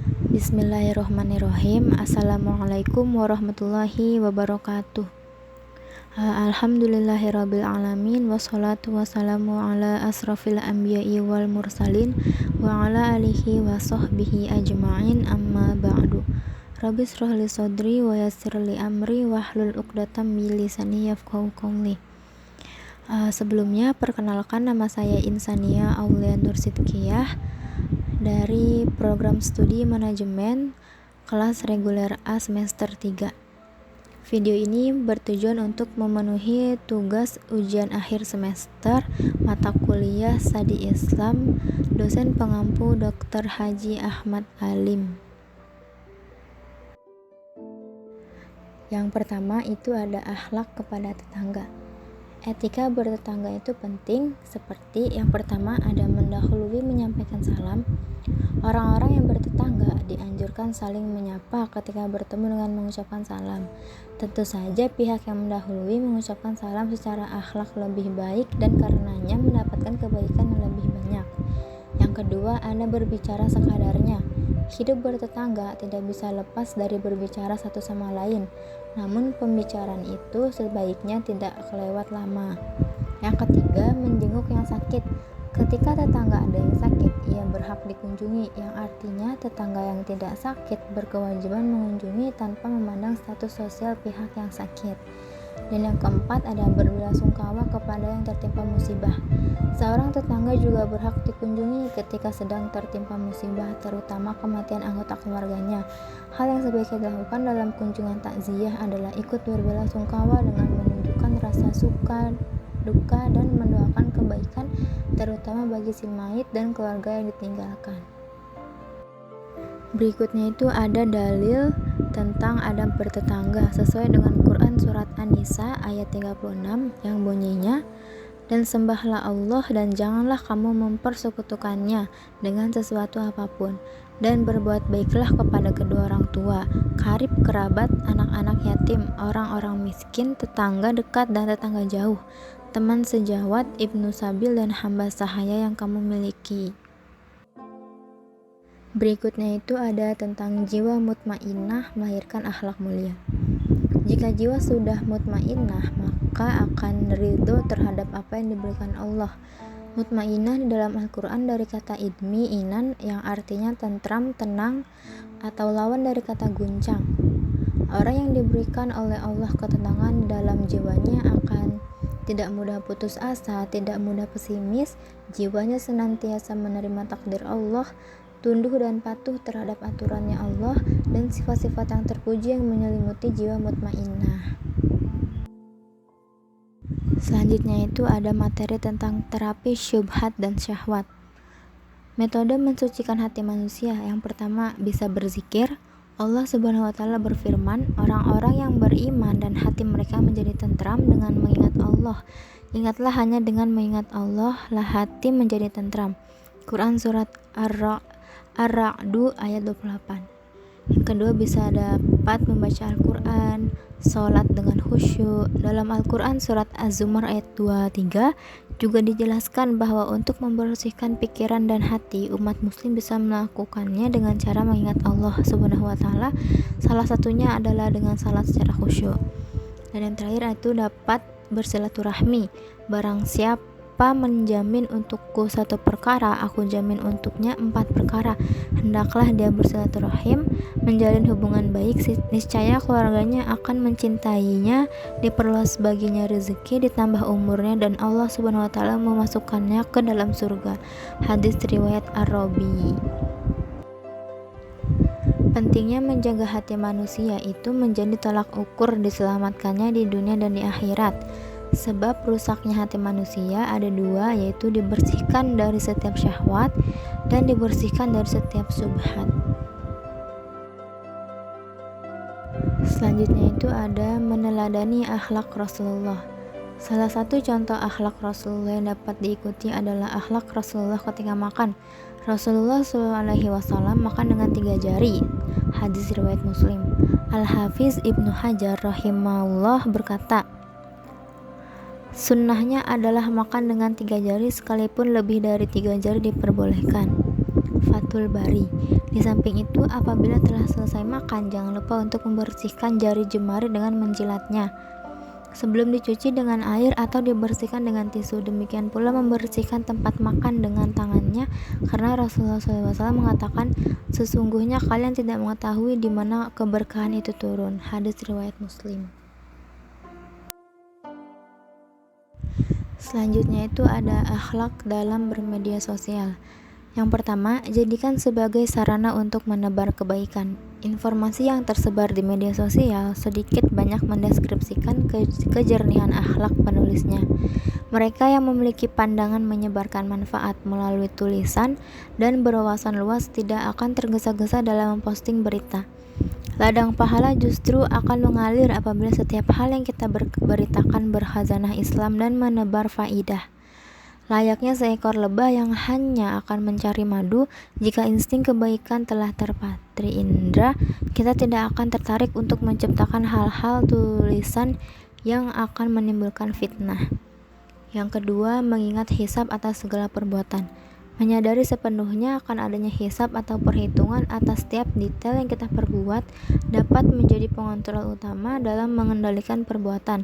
Bismillahirrohmanirrohim. Assalamualaikum warahmatullahi wabarakatuh. Alhamdulillahirrabbilalamin. Wassalatu wassalamu ala asrafil anbiya'i wal mursalin wa ala alihi wa sahbihi ajma'in, amma ba'du. Rabbi shrah li sadri wa yassir li amri wahlul 'uqdatam min lisani yafqahu qawli. Sebelumnya perkenalkan, nama saya Insania Aulia Nur Sidkiyah dari program studi manajemen kelas reguler A semester 3. Video ini bertujuan untuk memenuhi tugas ujian akhir semester mata kuliah Studi Islam dosen pengampu Dr. Haji Ahmad Alim. Yang pertama itu ada akhlak kepada tetangga. Etika bertetangga itu penting, seperti yang pertama ada mendahului menyampaikan salam. Orang-orang yang bertetangga dianjurkan saling menyapa ketika bertemu dengan mengucapkan salam. Tentu saja pihak yang mendahului mengucapkan salam secara akhlak lebih baik dan karenanya mendapatkan kebaikan yang lebih banyak. Yang kedua ada berbicara sekadarnya. Hidup bertetangga tidak bisa lepas dari berbicara satu sama lain, namun pembicaraan itu sebaiknya tidak kelewat lama. Yang ketiga, menjenguk yang sakit. Ketika tetangga ada yang sakit, ia berhak dikunjungi, yang artinya tetangga yang tidak sakit berkewajiban mengunjungi tanpa memandang status sosial pihak yang sakit. Dan yang keempat ada berbelasungkawa kepada yang tertimpa musibah. Seorang tetangga juga berhak dikunjungi ketika sedang tertimpa musibah, terutama kematian anggota keluarganya. Hal yang sebaiknya dilakukan dalam kunjungan takziah adalah ikut berbelasungkawa dengan menunjukkan rasa suka, duka, dan mendoakan kebaikan, terutama bagi si mayit dan keluarga yang ditinggalkan. Berikutnya itu ada dalil tentang adab bertetangga sesuai dengan Quran surat An-Nisa ayat 36 yang bunyinya, dan sembahlah Allah dan janganlah kamu mempersekutukannya dengan sesuatu apapun, dan berbuat baiklah kepada kedua orang tua, karib kerabat, anak-anak yatim, orang-orang miskin, tetangga dekat dan tetangga jauh, teman sejawat, ibnu sabil, dan hamba sahaya yang kamu miliki. Berikutnya itu ada tentang jiwa mutmainnah melahirkan akhlak mulia. Jika jiwa sudah mutmainnah, maka akan ridho terhadap apa yang diberikan Allah. Mutmainnah di dalam Al-Quran dari kata idmi inan yang artinya tentram, tenang, atau lawan dari kata guncang. Orang yang diberikan oleh Allah ketenangan dalam jiwanya akan tidak mudah putus asa, tidak mudah pesimis, jiwanya senantiasa menerima takdir Allah, tunduk dan patuh terhadap aturannya Allah, dan sifat-sifat yang terpuji yang menyelimuti jiwa mutmainnah. Selanjutnya itu ada materi tentang terapi syubhat dan syahwat. Metode mensucikan hati manusia. Yang pertama, bisa berzikir. Allah Subhanahu wa Ta'ala berfirman, orang-orang yang beriman dan hati mereka menjadi tentram dengan mengingat Allah. Ingatlah, hanya dengan mengingat Allah lah hati menjadi tentram. Quran surat Ar-Ra'du ayat 28. Yang kedua, bisa dapat membaca Al-Quran, sholat dengan khusyuk. Dalam Al-Quran surat Az-Zumar ayat 23 juga dijelaskan bahwa untuk membersihkan pikiran dan hati, umat muslim bisa melakukannya dengan cara mengingat Allah Subhanahu wa Ta'ala. Salah satunya adalah dengan salat secara khusyuk. Dan yang terakhir itu dapat bersilaturahmi. Barang siapa menjamin untukku satu perkara, aku jamin untuknya 4 perkara. Hendaklah dia bersilaturahim, menjalin hubungan baik, niscaya keluarganya akan mencintainya, diperluas baginya rezeki, ditambah umurnya, dan Allah Subhanahu wa Ta'ala memasukkannya ke dalam surga. Hadis riwayat Ar-Rabi. Pentingnya menjaga hati manusia itu menjadi tolak ukur diselamatkannya di dunia dan di akhirat. Sebab rusaknya hati manusia ada dua, yaitu dibersihkan dari setiap syahwat dan dibersihkan dari setiap subhat. Selanjutnya itu ada meneladani akhlak Rasulullah. Salah satu contoh akhlak Rasulullah yang dapat diikuti adalah akhlak Rasulullah ketika makan. Rasulullah SAW makan dengan 3 jari. Hadis riwayat Muslim. Al-Hafiz Ibnu Hajar rahimahullah berkata, sunnahnya adalah makan dengan 3 jari sekalipun lebih dari 3 jari diperbolehkan. Fathul Bari. Di samping itu, apabila telah selesai makan, jangan lupa untuk membersihkan jari jemari dengan menjilatnya sebelum dicuci dengan air atau dibersihkan dengan tisu. Demikian pula membersihkan tempat makan dengan tangannya, karena Rasulullah SAW mengatakan, sesungguhnya kalian tidak mengetahui di mana keberkahan itu turun. Hadis riwayat Muslim. Selanjutnya itu ada akhlak dalam bermedia sosial. Yang pertama, jadikan sebagai sarana untuk menebar kebaikan. Informasi yang tersebar di media sosial sedikit banyak mendeskripsikan kejernihan akhlak penulisnya. Mereka yang memiliki pandangan menyebarkan manfaat melalui tulisan dan berwawasan luas tidak akan tergesa-gesa dalam memposting berita. Ladang pahala justru akan mengalir apabila setiap hal yang kita beritakan berkhazanah Islam dan menebar faidah. Layaknya seekor lebah yang hanya akan mencari madu, jika insting kebaikan telah terpatri indera, kita tidak akan tertarik untuk menciptakan hal-hal tulisan yang akan menimbulkan fitnah. Yang kedua, mengingat hisab atas segala perbuatan. Menyadari sepenuhnya akan adanya hisab atau perhitungan atas setiap detail yang kita perbuat dapat menjadi pengontrol utama dalam mengendalikan perbuatan.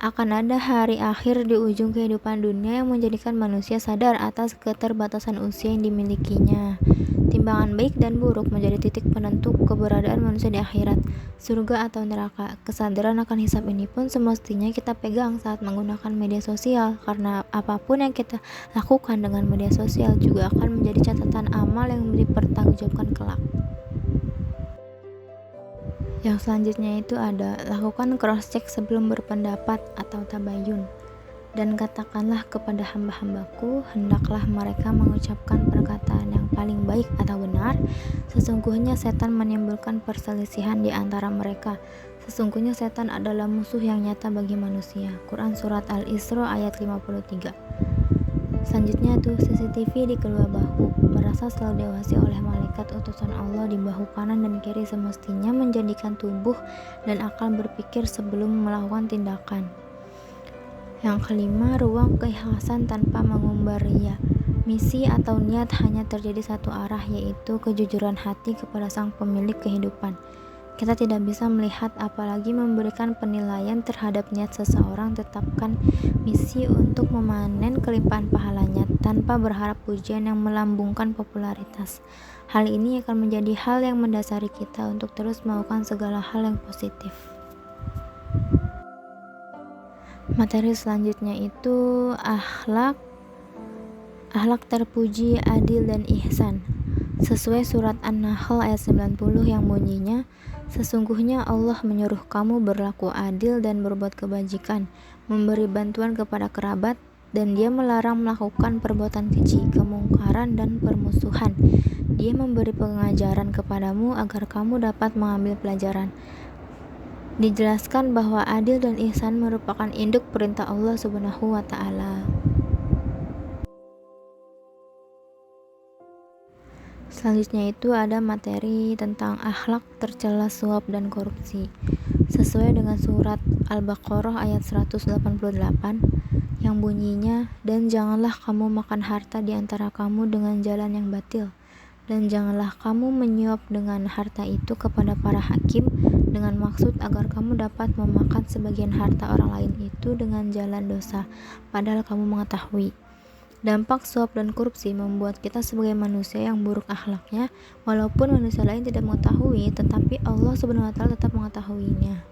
Akan ada hari akhir di ujung kehidupan dunia yang menjadikan manusia sadar atas keterbatasan usia yang dimilikinya. Timbangan baik dan buruk menjadi titik penentu keberadaan manusia di akhirat, surga atau neraka. Kesadaran akan hisab ini pun semestinya kita pegang saat menggunakan media sosial, karena apapun yang kita lakukan dengan media sosial juga akan menjadi catatan amal yang dipertanggungjawabkan kelak. Yang selanjutnya itu ada lakukan cross check sebelum berpendapat atau tabayun. Dan katakanlah kepada hamba-hambaku, hendaklah mereka mengucapkan perkataan yang paling baik atau benar. Sesungguhnya setan menimbulkan perselisihan di antara mereka. Sesungguhnya setan adalah musuh yang nyata bagi manusia. Quran Surat Al-Isra ayat 53. Selanjutnya tuh CCTV di kedua bahu. Merasa selalu diawasi oleh malaikat utusan Allah di bahu kanan dan kiri semestinya menjadikan tubuh dan akal berpikir sebelum melakukan tindakan. Yang kelima, ruang keikhlasan tanpa mengumbar ria. Misi atau niat hanya terjadi satu arah, yaitu kejujuran hati kepada sang pemilik kehidupan. Kita tidak bisa melihat apalagi memberikan penilaian terhadap niat seseorang. Tetapkan misi untuk memanen kelimpahan pahalanya tanpa berharap pujian yang melambungkan popularitas. Hal ini akan menjadi hal yang mendasari kita untuk terus melakukan segala hal yang positif. Materi selanjutnya itu akhlak terpuji, adil dan ihsan. Sesuai surat An-Nahl ayat 90 yang bunyinya, sesungguhnya Allah menyuruh kamu berlaku adil dan berbuat kebajikan, memberi bantuan kepada kerabat, dan Dia melarang melakukan perbuatan keji, kemungkaran dan permusuhan. Dia memberi pengajaran kepadamu agar kamu dapat mengambil pelajaran. Dijelaskan bahwa adil dan ihsan merupakan induk perintah Allah Subhanahu wa Ta'ala. Selanjutnya itu ada materi tentang akhlak tercela suap dan korupsi. Sesuai dengan surat Al-Baqarah ayat 188 yang bunyinya, dan janganlah kamu makan harta di antara kamu dengan jalan yang batil, dan janganlah kamu menyuap dengan harta itu kepada para hakim dengan maksud agar kamu dapat memakan sebagian harta orang lain itu dengan jalan dosa, padahal kamu mengetahui. Dampak suap dan korupsi membuat kita sebagai manusia yang buruk akhlaknya, walaupun manusia lain tidak mengetahui, tetapi Allah Subhanahu wa Ta'ala tetap mengetahuinya.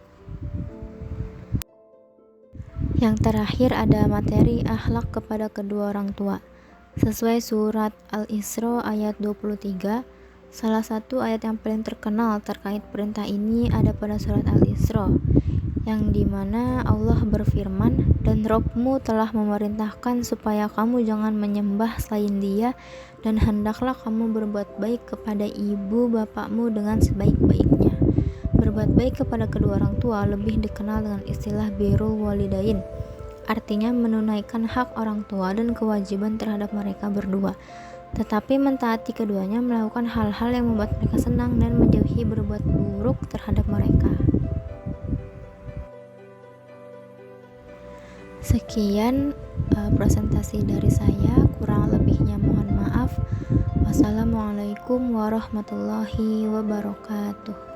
Yang terakhir ada materi akhlak kepada kedua orang tua. Sesuai surat Al-Isra ayat 23, salah satu ayat yang paling terkenal terkait perintah ini ada pada surat Al-Isra, yang dimana Allah berfirman, dan Rabb-mu telah memerintahkan supaya kamu jangan menyembah selain Dia, dan hendaklah kamu berbuat baik kepada ibu bapakmu dengan sebaik-baiknya. Berbuat baik kepada kedua orang tua lebih dikenal dengan istilah birrul walidain, artinya menunaikan hak orang tua dan kewajiban terhadap mereka berdua, tetapi mentaati keduanya, melakukan hal-hal yang membuat mereka senang dan menjauhi berbuat buruk terhadap mereka. Sekian presentasi dari saya, kurang lebihnya mohon maaf. Wassalamualaikum warahmatullahi wabarakatuh.